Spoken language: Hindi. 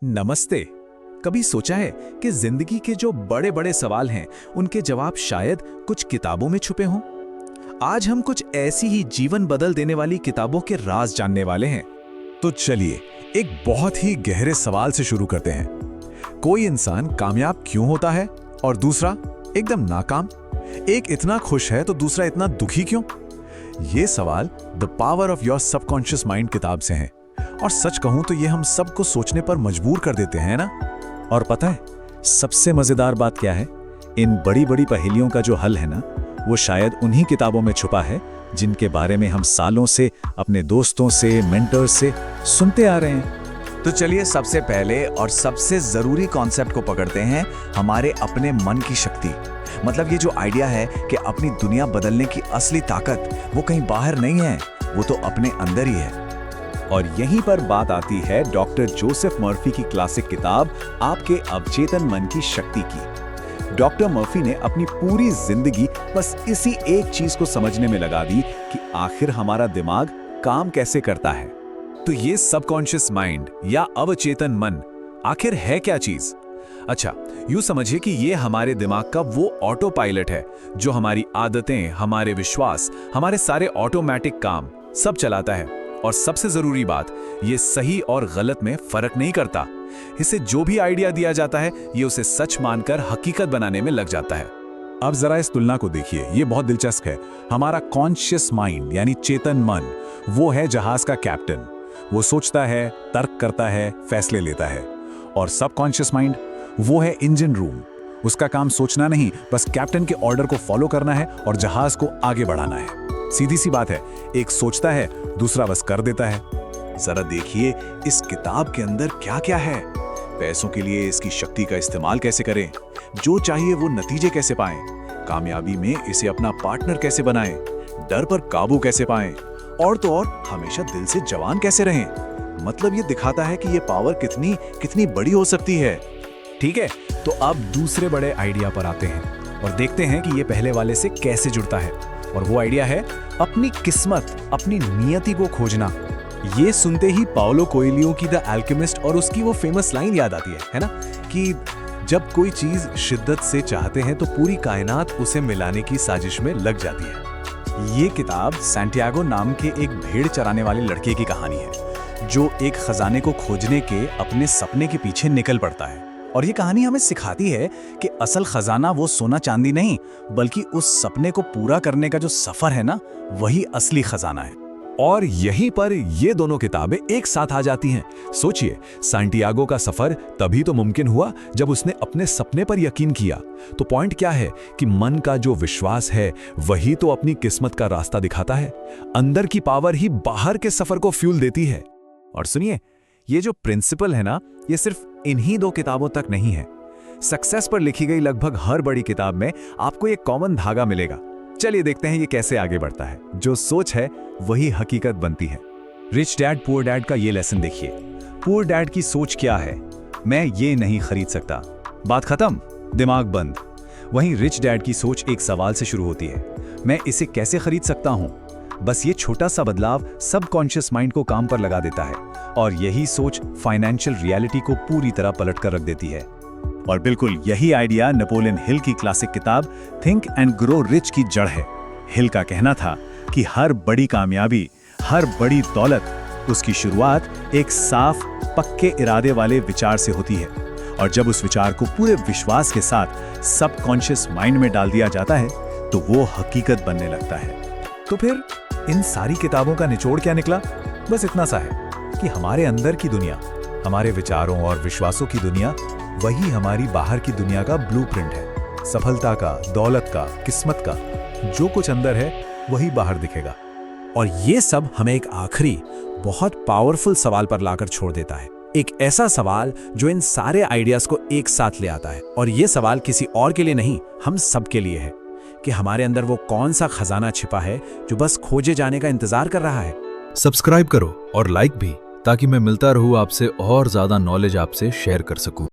नमस्ते। कभी सोचा है कि जिंदगी के जो बड़े बड़े सवाल हैं उनके जवाब शायद कुछ किताबों में छुपे हों? आज हम कुछ ऐसी ही जीवन बदल देने वाली किताबों के राज जानने वाले हैं। तो चलिए एक बहुत ही गहरे सवाल से शुरू करते हैं। कोई इंसान कामयाब क्यों होता है और दूसरा एकदम नाकाम? एक इतना खुश है तो दूसरा इतना दुखी क्यों? ये सवाल the power of your subconscious mind किताब से हैं। और सच कहूं तो ये हम सबको सोचने पर मजबूर कर देते हैं ना। और पता है सबसे मजेदार बात क्या है? इन बड़ी बड़ी पहेलियों का जो हल है ना, वो शायद उन्हीं किताबों में छुपा है जिनके बारे में हम सालों से अपने दोस्तों से, मेंटर्स से सुनते आ रहे हैं। तो चलिए सबसे पहले और सबसे जरूरी कॉन्सेप्ट को पकड़ते हैं, हमारे अपने मन की शक्ति। मतलब ये जो आइडिया है कि अपनी दुनिया बदलने की असली ताकत वो कहीं बाहर नहीं है, वो तो अपने अंदर ही है। और यहीं पर बात आती है डॉक्टर जोसेफ मर्फी की क्लासिक किताब आपके अवचेतन मन की शक्ति की। डॉक्टर मर्फी ने अपनी पूरी जिंदगी बस इसी एक चीज को समझने में लगा दी कि आखिर हमारा दिमाग काम कैसे करता है। तो ये सबकॉन्शियस माइंड या अवचेतन मन आखिर है क्या चीज? अच्छा, यूं समझिए कि ये हमारे दिमाग का वो ऑटो पायलट है जो हमारी आदतें, हमारे विश्वास, हमारे सारे ऑटोमेटिक काम सब चलाता है। और सबसे जरूरी बात, ये सही और गलत में फर्क नहीं करता। इसे जो भी आइडिया दिया जाता है ये उसे सच मानकर हकीकत बनाने में लग जाता है। अब जरा इस तुलना को देखिए, ये बहुत दिलचस्प है। हमारा कॉन्शियस माइंड यानी चेतन मन वो है जहाज का कैप्टन। वो सोचता है, तर्क करता है, फैसले लेता है। और सबकॉन्शियस माइंड वो है इंजन रूम। उसका काम सोचना नहीं, बस कैप्टन के ऑर्डर को फॉलो करना है और जहाज को आगे बढ़ाना है। सीधी सी बात है, एक सोचता है, दूसरा बस कर देता है। जरा देखिए इस किताब के अंदर क्या क्या है। पैसों के लिए इसकी शक्ति का इस्तेमाल कैसे करें, जो चाहिए वो नतीजे कैसे पाएं, कामयाबी में इसे अपना पार्टनर कैसे बनाएं, डर पर काबू कैसे पाएं, और तो और हमेशा दिल से जवान कैसे रहें। मतलब ये दिखाता है कि ये पावर कितनी कितनी बड़ी हो सकती है। ठीक है, तो अब दूसरे बड़े आइडिया पर आते हैं और देखते हैं कि ये पहले वाले से कैसे जुड़ता है। और वो आइडिया है अपनी किस्मत, अपनी नियति को खोजना। ये सुनते ही पाओलो कोएल्हो की द अल्केमिस्ट और उसकी वो फेमस लाइन याद आती है ना, कि जब कोई चीज शिद्दत से चाहते हैं तो पूरी कायनात उसे मिलाने की साजिश में लग जाती है। ये किताब सैंटियागो नाम के एक भेड़ चराने वाले लड़के की कहानी है जो एक खजाने को खोजने के अपने सपने के पीछे निकल पड़ता है। और ये कहानी हमें सिखाती है कि असल खजाना वो सोना चांदी नहीं, बल्कि उस सपने को पूरा करने का जो सफर है ना, वही असली खजाना है। और यहीं पर ये दोनों किताबें एक साथ आ जाती हैं। सोचिए, सैंटियागो का सफर तभी तो मुमकिन हुआ जब उसने अपने सपने पर यकीन किया। तो पॉइंट क्या है कि मन का जो विश्वास है वही तो अपनी किस्मत का रास्ता दिखाता है। अंदर की पावर ही बाहर के सफर को फ्यूल देती है। और सुनिए, ये जो प्रिंसिपल है ना, ये सिर्फ इन्हीं दो किताबों तक नहीं है। सक्सेस पर लिखी गई लगभग हर बड़ी किताब में आपको एक कॉमन धागा मिलेगा। चलिए देखते हैं ये कैसे आगे बढ़ता है। जो सोच है वही हकीकत बनती है। रिच डैड पुअर डैड का ये लेसन देखिए। पुअर डैड की सोच क्या है? मैं ये नहीं खरीद सकता, बात खत्म, दिमाग बंद। वहीं रिच डैड की सोच एक सवाल से शुरू होती है, मैं इसे कैसे खरीद सकता हूं? बस ये छोटा सा बदलाव सबकॉन्शियस माइंड को काम पर लगा देता है और यही सोच फाइनेंशियल रियलिटी को पूरी तरह पलट कर रख देती है। और बिल्कुल यही आइडिया नेपोलियन हिल की क्लासिक किताब थिंक एंड ग्रो रिच की जड़ है। हिल का कहना था कि हर बड़ी कामयाबी, हर बड़ी दौलत, उसकी शुरुआत एक साफ पक्के इरादे वाले विचार से होती है। और जब उस विचार को पूरे विश्वास के साथ सबकॉन्शियस माइंड में डाल दिया जाता है तो वो हकीकत बनने लगता है। तो फिर इन सारी किताबों का निचोड़ क्या निकला? बस इतना सा है कि हमारे अंदर की दुनिया, हमारे विचारों और विश्वासों की दुनिया, वही हमारी बाहर की दुनिया का ब्लूप्रिंट है। सफलता का, दौलत का, किस्मत का, जो कुछ अंदर है वही बाहर दिखेगा। और ये सब हमें एक आखिरी बहुत पावरफुल सवाल पर लाकर छोड़ देता है। एक ऐसा सवाल जो इन सारे आइडियाज को एक साथ ले आता है। और ये सवाल किसी और के लिए नहीं, हम सब के लिए है कि हमारे अंदर वो कौन सा खजाना छिपा है जो बस खोजे जाने का इंतजार कर रहा है। सब्सक्राइब करो और लाइक भी, ताकि मैं मिलता रहूं आपसे और ज्यादा नॉलेज आपसे शेयर कर सकूं।